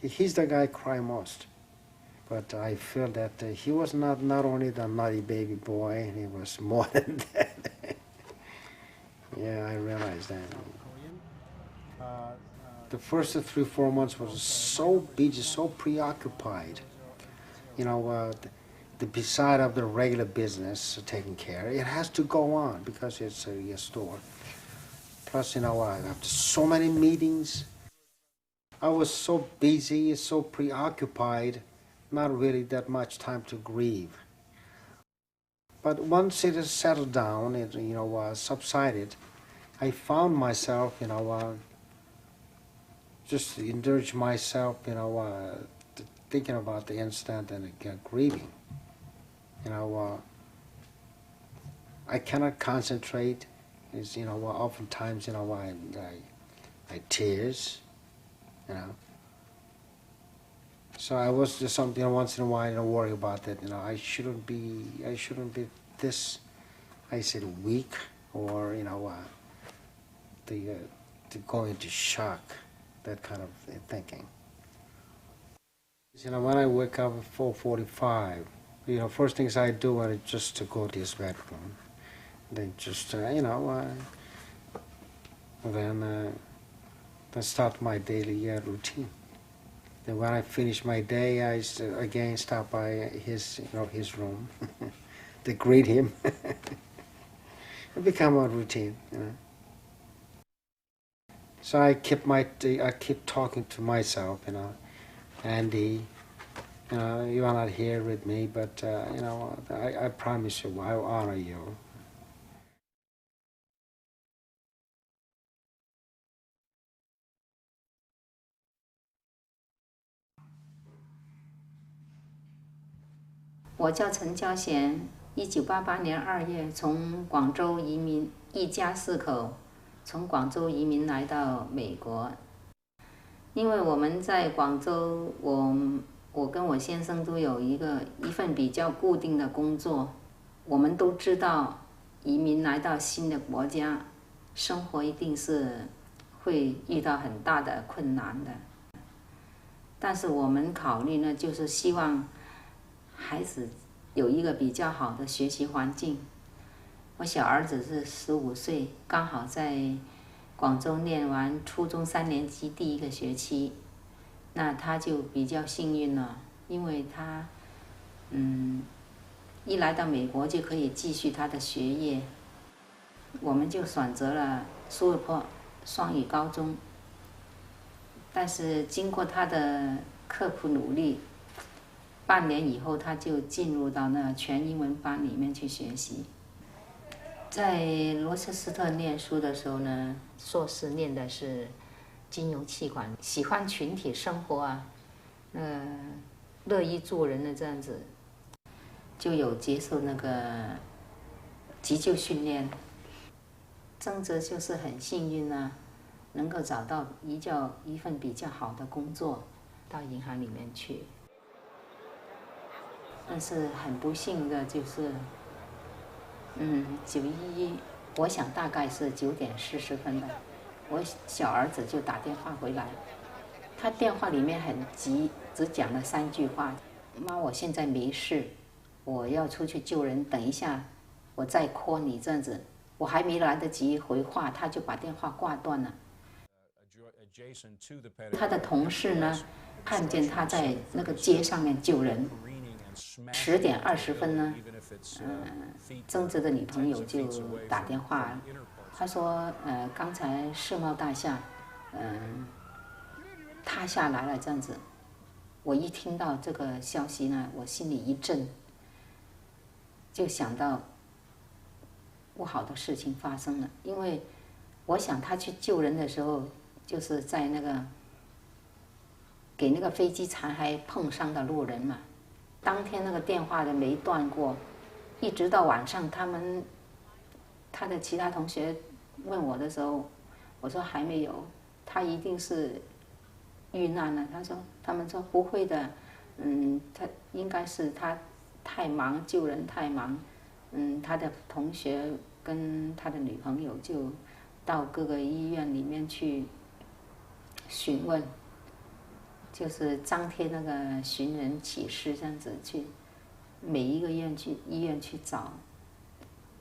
He's the guy cry most. But I feel that he was not only the naughty baby boy, he was more than that. Yeah, I realized that. The first 3-4 months was so busy, so preoccupied. The beside of the regular business taking care, it has to go on because it's a store. Plus, after so many meetings, I was so busy, so preoccupied, not really that much time to grieve. But once it has settled down, it subsided, I found myself, just indulge myself, thinking about the incident and grieving. I cannot concentrate. Is oftentimes I tears, So I was just something once in a while worry about that. I shouldn't be this. I said weak or to go into shock, that kind of thinking. When I wake up at 4:45, first things I do is just to go to his bedroom. Then just, then start my daily routine. Then when I finish my day, I again stop by his room to greet him. It become a routine, So I keep talking to myself, Andy, you are not here with me, but I promise you, I will honor you.我叫陈娇贤，1988年2月从广州移民，一家4口从广州移民来到美国。因为我们在广州，我跟我先生都有一份比较固定的工作。我们都知道，移民来到新的国家，生活一定是会遇到很大的困难的。但是我们考虑呢，就是希望孩子有一个比较好的学习环境。我小儿子是15岁，刚好在广州念完初中3年级第1个学期，那他就比较幸运了，因为他一来到美国就可以继续他的学业。我们就选择了苏尔坡双语高中，但是经过他的刻苦努力，半年以后他就进入到那全英文班里面去学习。在罗切斯特念书的时候呢，硕士念的是金融企管，喜欢群体生活啊，乐于助人的这样子，就有接受那个急救训练。曾哲就是很幸运啊，能够找到一份比较好的工作，到银行里面去。但是很不幸的就是911，我想大概是9点40分的，我小儿子就打电话回来，他电话里面很急，只讲了3句话，妈，我现在没事，我要出去救人，等一下我再 call 你这样子。我还没来得及回话，他就把电话挂断了。他的同事呢，看见他在那个街上面救人。10点20分呢，曾子的女朋友就打电话，他说，刚才世贸大厦，塌下来了这样子。我一听到这个消息呢，我心里一震，就想到不好的事情发生了。因为我想他去救人的时候，就是在那个给那个飞机残骸碰伤的路人嘛。当天那个电话的没断过，一直到晚上他的其他同学问我的时候，我说还没有，他一定是遇难了。他们说不会的，他应该是他太忙，救人太忙，他的同学跟他的女朋友就到各个医院里面去询问，就是张贴那个寻人启事这样子去，每一个医院去找，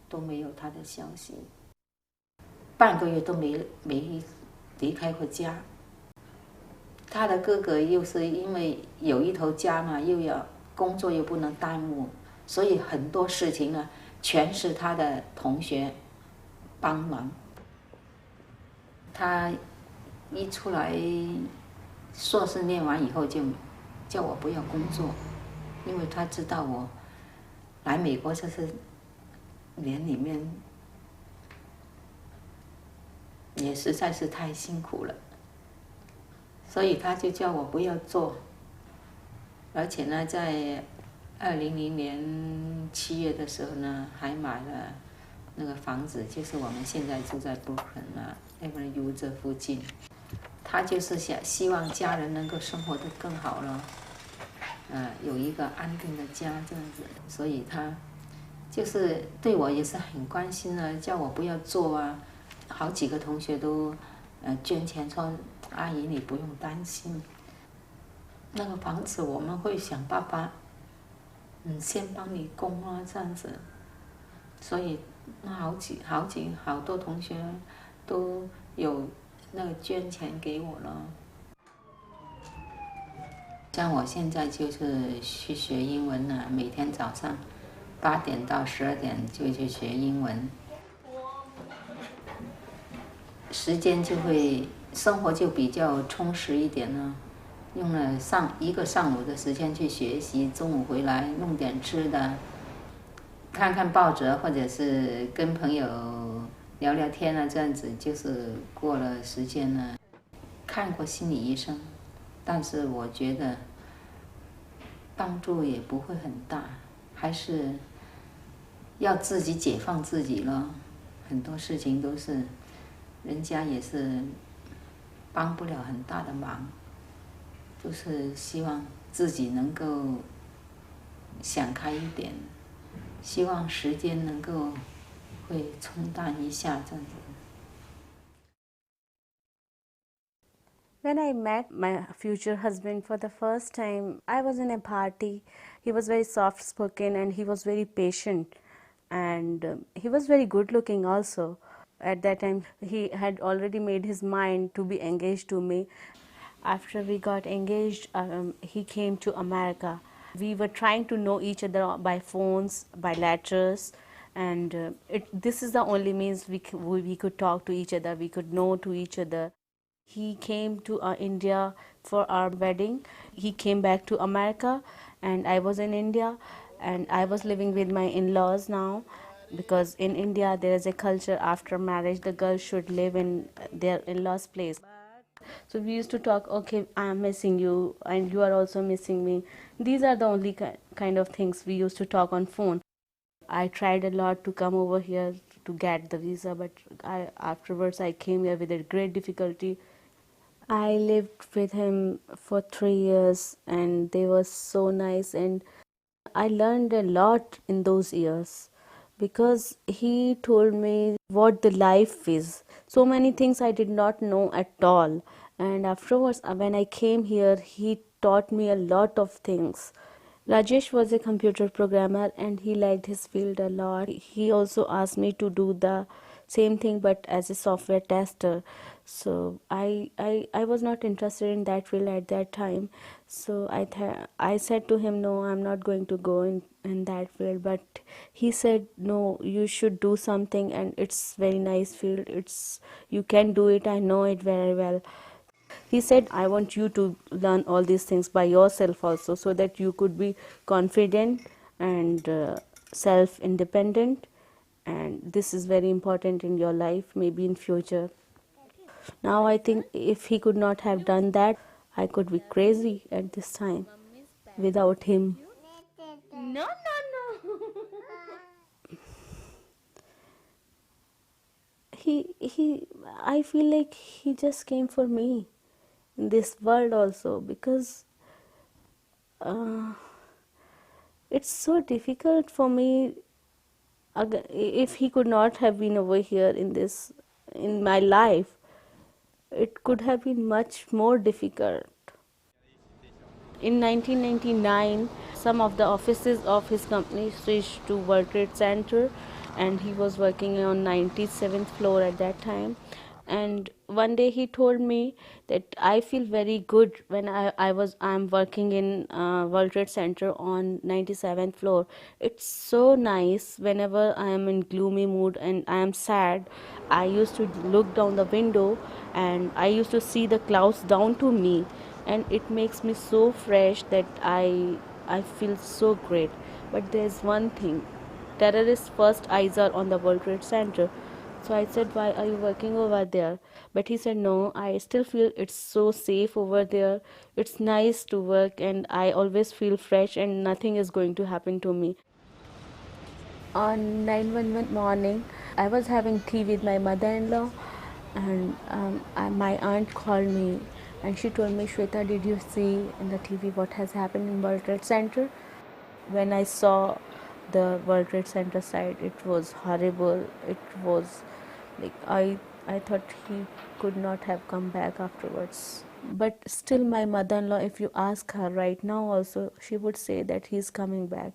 都没有他的消息，半个月都没离开过家。他的哥哥又是因为有一头家嘛，又要工作又不能耽误，所以很多事情呢，全是他的同学帮忙。他一出来，硕士念完以后就叫我不要工作，因为他知道我来美国这4年里面也实在是太辛苦了。所以他就叫我不要做，而且呢，在2000年7月的时候呢，还买了那个房子，就是我们现在住在 Brooklyn 啊 Avenue 这附近。他就是希望家人能够生活得更好了，有一个安定的家这样子。所以他就是对我也是很关心啊，叫我不要做啊。好几个同学都捐钱说，阿姨你不用担心，那个房子我们会想办法，先帮你供啊这样子。所以好多同学都有那个捐钱给我了。像我现在就是去学英文了，每天早上8点到12点就去学英文，时间就会生活就比较充实一点了。用了一个上午的时间去学习，中午回来弄点吃的，看看报纸，或者是跟朋友聊聊天啊，这样子就是过了时间了。看过心理医生，但是我觉得帮助也不会很大，还是要自己解放自己了。很多事情都是人家也是帮不了很大的忙，就是希望自己能够想开一点，希望时间能够会冲淡一下这样子。When I met my future husband for the first time, I was in a party. He was very soft-spoken and he was very patient, and he was very good-looking also. At that time, he had already made his mind to be engaged to me. After we got engaged, he came to America. We were trying to know each other by phones, by letters, and this is the only means we could talk to each other, we could know to each other. He came to India for our wedding. He came back to America, and I was in India, and I was living with my in-laws now, because in India there is a culture after marriage the girl should live in their in-laws' place. So we used to talk, okay, I'm missing you and you are also missing me. These are the only kind of things we used to talk on phone. I tried a lot to come over here to get the visa, but afterwards I came here with a great difficulty. I lived with him for 3 years and they were so nice, and I learned a lot in those years because he told me what the life is. So many things I did not know at all, and afterwards when I came here he taught me a lot of things. Rajesh was a computer programmer and he liked his field a lot. He also asked me to do the same thing but as a software tester. So I was not interested in that field at that time. So I said to him, no, I'm not going to go in that field. But he said, no, you should do something and it's very nice field. You can do it, I know it very well. He said, I want you to learn all these things by yourself also so that you could be confident and self-independent, and this is very important in your life, maybe in future. Now I think if he could not have done that, I could be crazy at this time without him. No. I feel like he just came for me in this world also, because it's so difficult for me. If he could not have been over here in my life, it could have been much more difficult. In 1999, some of the offices of his company switched to World Trade Center, and he was working on 97th floor at that time. And one day he told me that I feel very good when I'm working in World Trade Center on 97th floor. It's so nice. Whenever I am in gloomy mood and I am sad, I used to look down the window and I used to see the clouds down to me, and it makes me so fresh that I feel so great. But there's one thing, terrorists' first eyes are on the World Trade Center. So I said, why are you working over there? But he said, no, I still feel it's so safe over there. It's nice to work and I always feel fresh and nothing is going to happen to me. On 9/11 morning, I was having tea with my mother-in-law, and my aunt called me and she told me, Shweta, did you see in the TV what has happened in World Trade Center? When I saw the World Trade Center site, it was horrible. It was like I thought he could not have come back afterwards. But still my mother-in-law, if you ask her right now also, she would say that he's coming back.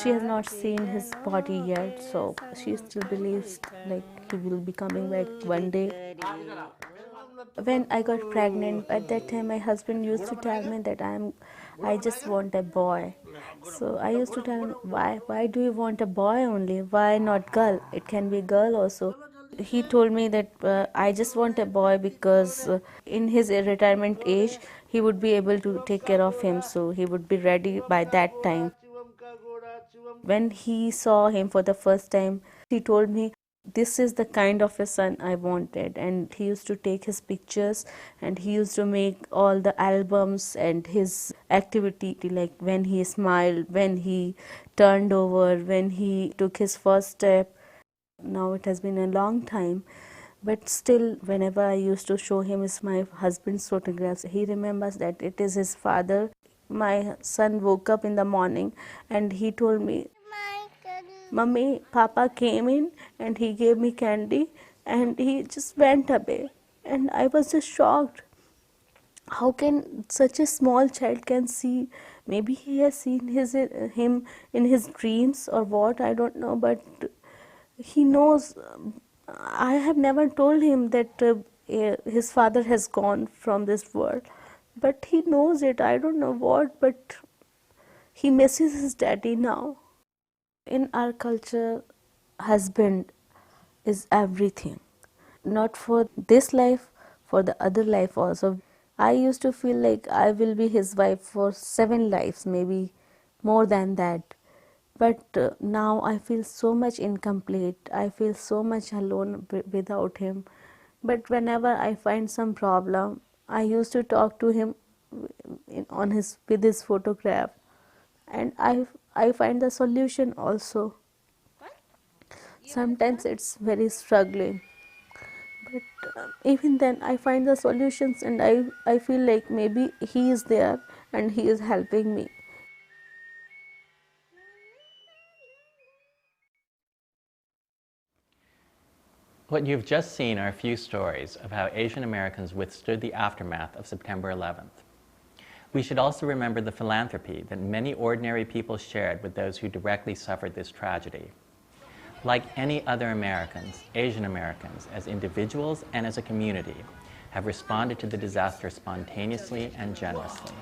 She has not seen his body yet, so she still believes like he will be coming back one day. When I got pregnant, at that time my husband used to tell me that I just want a boy. So I used to tell him, why do you want a boy only? Why not girl? It can be girl also. He told me that I just want a boy because in his retirement age, he would be able to take care of him, so he would be ready by that time. When he saw him for the first time, he told me, this is the kind of a son I wanted. And he used to take his pictures and he used to make all the albums and his activity, like when he smiled, when he turned over, when he took his first step. Now it has been a long time, but still whenever I used to show him my husband's photographs, he remembers that it is his father. My son woke up in the morning and he told me, Mummy, Papa came in and he gave me candy and he just went away. And I was just shocked. How can such a small child can see? Maybe he has seen him in his dreams or what, I don't know, but he knows. I have never told him that his father has gone from this world, but he knows it. I don't know what, but he misses his daddy now. In our culture, husband is everything. Not for this life, for the other life also. I used to feel like I will be his wife for 7 lives, maybe more than that. But now I feel so much incomplete. I feel so much alone without him. But whenever I find some problem, I used to talk to him with his photograph. And I find the solution also. Sometimes it's very struggling. But even then I find the solutions and I feel like maybe he is there and he is helping me. What you've just seen are a few stories of how Asian Americans withstood the aftermath of September 11th. We should also remember the philanthropy that many ordinary people shared with those who directly suffered this tragedy. Like any other Americans, Asian Americans, as individuals and as a community, have responded to the disaster spontaneously and generously.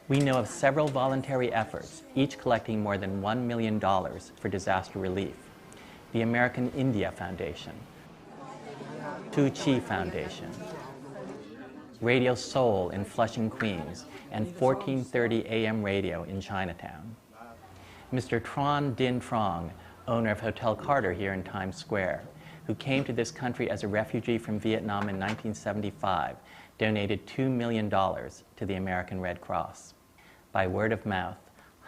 We know of several voluntary efforts, each collecting more than $1 million for disaster relief. The American India Foundation, Tu Chi Foundation, Radio Seoul in Flushing, Queens, and 1430 AM Radio in Chinatown. Mr. Tran Dinh Trong, owner of Hotel Carter here in Times Square, who came to this country as a refugee from Vietnam in 1975, donated $2 million to the American Red Cross. By word of mouth,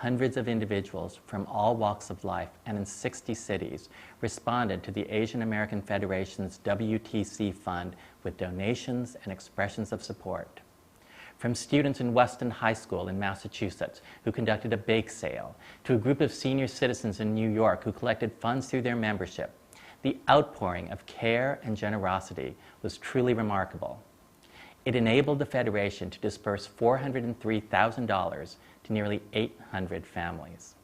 hundreds of individuals from all walks of life and in 60 cities responded to the Asian American Federation's WTC Fund with donations and expressions of support. From students in Weston High School in Massachusetts who conducted a bake sale, to a group of senior citizens in New York who collected funds through their membership, the outpouring of care and generosity was truly remarkable. It enabled the Federation to disperse $403,000 to nearly 800 families.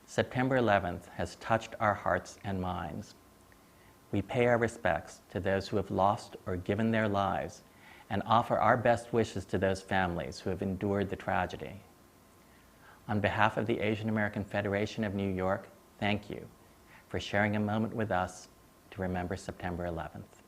September 11th has touched our hearts and minds. We pay our respects to those who have lost or given their lives and offer our best wishes to those families who have endured the tragedy. On behalf of the Asian American Federation of New York, thank you for sharing a moment with us to remember September 11th.